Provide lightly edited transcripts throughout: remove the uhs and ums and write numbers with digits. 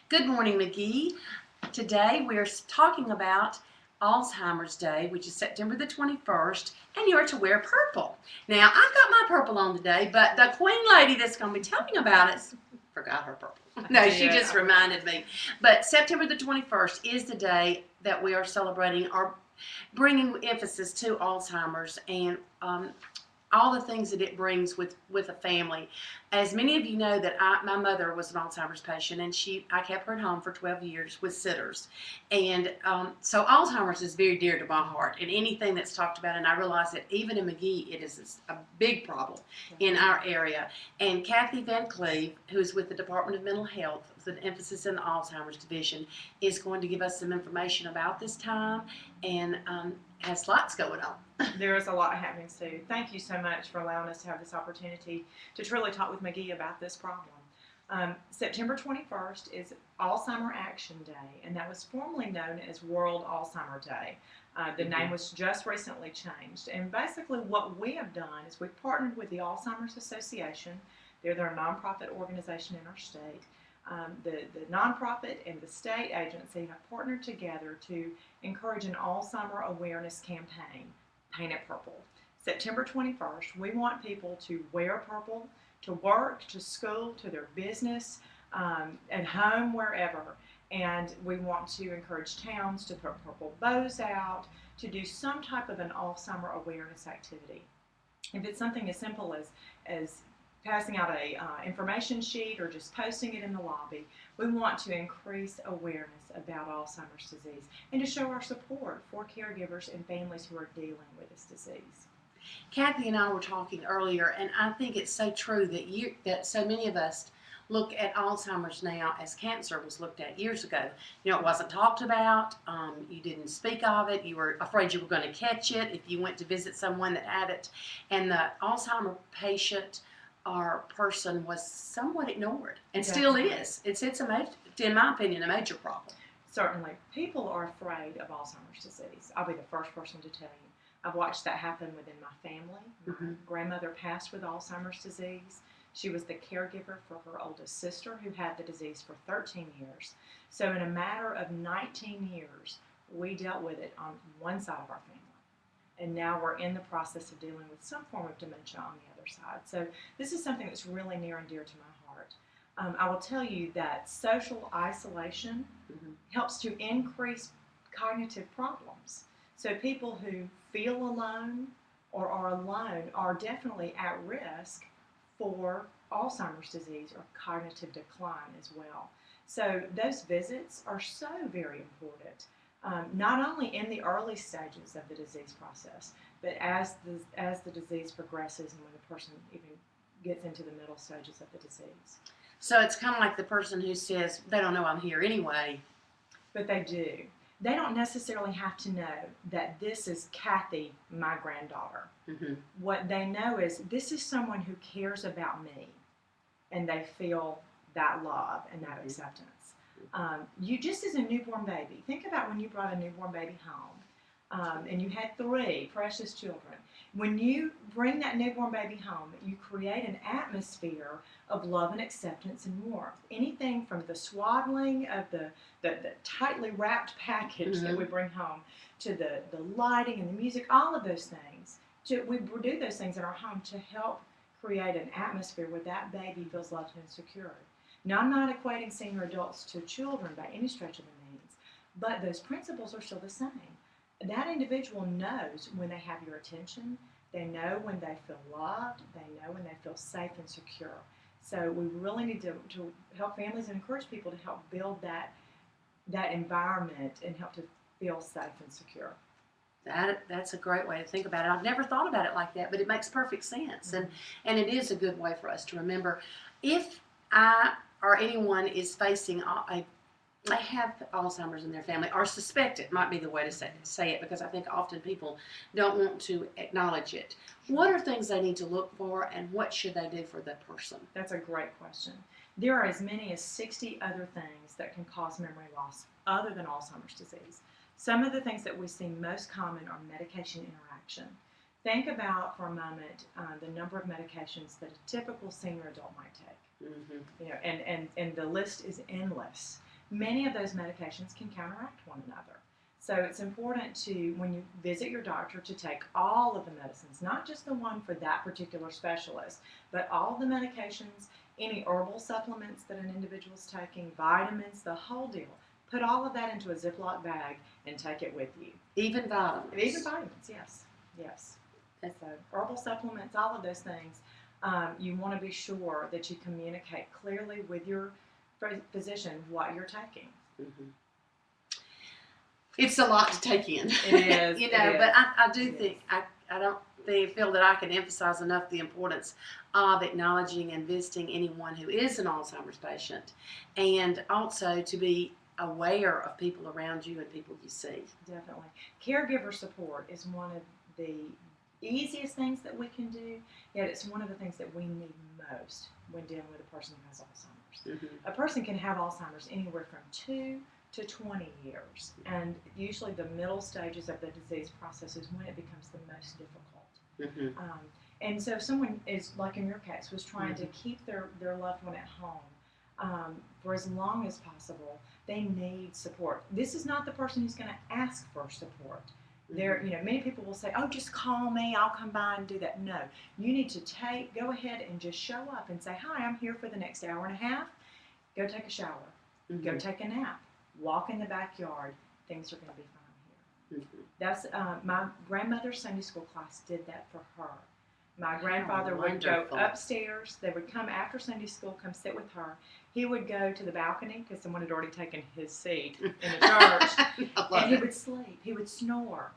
Good morning, McGee. Today we are talking about Alzheimer's Day, which is September the 21st, and you are to wear purple. Now, I've got my purple on today, but the Queen Lady that's going to be telling about it forgot her purple. No, she just reminded me. But September the 21st is the day that we are celebrating or bringing emphasis to Alzheimer's and all the things that it brings with a family. As many of you know, that my mother was an Alzheimer's patient, and I kept her at home for 12 years with sitters. And so Alzheimer's is very dear to my heart, and anything that's talked about, and I realize that even in McGee, it is a big problem in our area. And Kathy VanCleave, who's with the Department of Mental Health, with an emphasis in the Alzheimer's division, is going to give us some information about this time, and has lots going on. There is a lot happening, Sue. Thank you so much for allowing us to have this opportunity to truly talk with McGee about this problem. September 21st is Alzheimer Action Day, and that was formerly known as World Alzheimer Day. The name was just recently changed, and basically what we have done is we've partnered with the Alzheimer's Association. They're a nonprofit organization in our state. The nonprofit and the state agency have partnered together to encourage an Alzheimer awareness campaign. Paint it purple. September 21st, we want people to wear purple, to work, to school, to their business, at home, wherever. And we want to encourage towns to put purple bows out, to do some type of an Alzheimer awareness activity. If it's something as simple as passing out a information sheet or just posting it in the lobby, we want to increase awareness about Alzheimer's disease and to show our support for caregivers and families who are dealing with this disease. Kathy and I were talking earlier, and I think it's so true that so many of us look at Alzheimer's now as cancer was looked at years ago. You know, it wasn't talked about. You didn't speak of it. You were afraid you were going to catch it if you went to visit someone that had it. And the Alzheimer patient our person was somewhat ignored, and still is. It's in my opinion, a major problem. Certainly. People are afraid of Alzheimer's disease. I'll be the first person to tell you. I've watched that happen within my family. My grandmother passed with Alzheimer's disease. She was the caregiver for her oldest sister who had the disease for 13 years. So in a matter of 19 years, we dealt with it on one side of our family. And now we're in the process of dealing with some form of dementia on the other side. So this is something that's really near and dear to my heart. I will tell you that social isolation helps to increase cognitive problems. So people who feel alone or are alone are definitely at risk for Alzheimer's disease or cognitive decline as well. So those visits are so very important. Not only in the early stages of the disease process, but as the disease progresses and when the person even gets into the middle stages of the disease. So it's kind of like the person who says, they don't know I'm here anyway. But they do. They don't necessarily have to know that this is Kathy, my granddaughter. What they know is this is someone who cares about me, and they feel that love and that acceptance. You just as a newborn baby, think about when you brought a newborn baby home and you had 3 precious children. When you bring that newborn baby home, you create an atmosphere of love and acceptance and warmth. Anything from the swaddling of the tightly wrapped package that we bring home to the lighting and the music, all of those things. We do those things in our home to help create an atmosphere where that baby feels loved and secure. Now, I'm not equating senior adults to children by any stretch of the means, but those principles are still the same. That individual knows when they have your attention, they know when they feel loved, they know when they feel safe and secure. So we really need to help families and encourage people to help build that environment and help to feel safe and secure. That's a great way to think about it. I've never thought about it like that, but it makes perfect sense. And it is a good way for us to remember. If I or anyone is facing they have Alzheimer's in their family, or suspect it, might be the way to say it, because I think often people don't want to acknowledge it. What are things they need to look for, and what should they do for the person? That's a great question. There are as many as 60 other things that can cause memory loss other than Alzheimer's disease. Some of the things that we see most common are medication interaction. Think about for a moment the number of medications that a typical senior adult might take. You know, and the list is endless. many of those medications can counteract one another. So it's important to, when you visit your doctor, to take all of the medicines, not just the one for that particular specialist, but all the medications, any herbal supplements that an individual's taking, vitamins, the whole deal. Put all of that into a Ziploc bag and take it with you. Even vitamins. Even vitamins, yes. Yes. And so herbal supplements, all of those things, you want to be sure that you communicate clearly with your physician what you're taking. Mm-hmm. It's a lot to take in. It is. You know, but I do think, I don't feel that I can emphasize enough the importance of acknowledging and visiting anyone who is an Alzheimer's patient, and also to be aware of people around you and people you see. Definitely. Caregiver support is one of the easiest things that we can do, yet it's one of the things that we need most when dealing with a person who has Alzheimer's. Mm-hmm. A person can have Alzheimer's anywhere from 2 to 20 years, and usually the middle stages of the disease process is when it becomes the most difficult. Mm-hmm. And so if someone is, like in your case, was trying mm-hmm. to keep their loved one at home for as long as possible, they need support. This is not the person who's going to ask for support. There, you know, many people will say, "Oh, just call me. I'll come by and do that." No, you need to go ahead and just show up and say, "Hi, I'm here for the next hour and a half. Go take a shower. Mm-hmm. Go take a nap. Walk in the backyard. Things are going to be fine here." Mm-hmm. That's my grandmother's Sunday school class did that for her. My grandfather would go upstairs. They would come after Sunday school, come sit with her. He would go to the balcony because someone had already taken his seat in the church, and he would sleep. He would snore.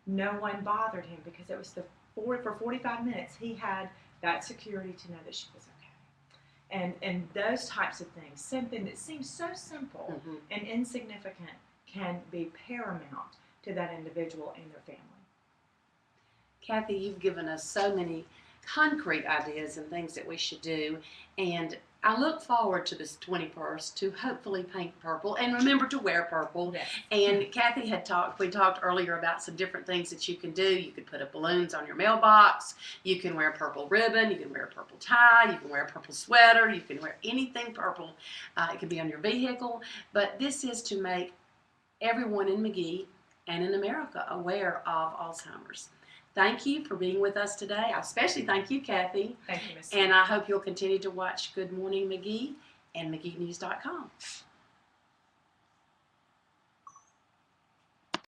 No one bothered him because it was for 45 minutes he had that security to know that she was okay. And those types of things, something that seems so simple mm-hmm. and insignificant, can be paramount to that individual and their family. Kathy, you've given us so many concrete ideas and things that we should do, and I look forward to this 21st to hopefully paint purple and remember to wear purple. Yes. And Kathy we talked earlier about some different things that you can do. You could put up balloons on your mailbox. You can wear a purple ribbon. You can wear a purple tie. You can wear a purple sweater. You can wear anything purple. It can be on your vehicle. But this is to make everyone in Magee and in America aware of Alzheimer's. Thank you for being with us today. I especially thank you, Kathy. Thank you, Miss. And I hope you'll continue to watch Good Morning Magee and MageeNews.com.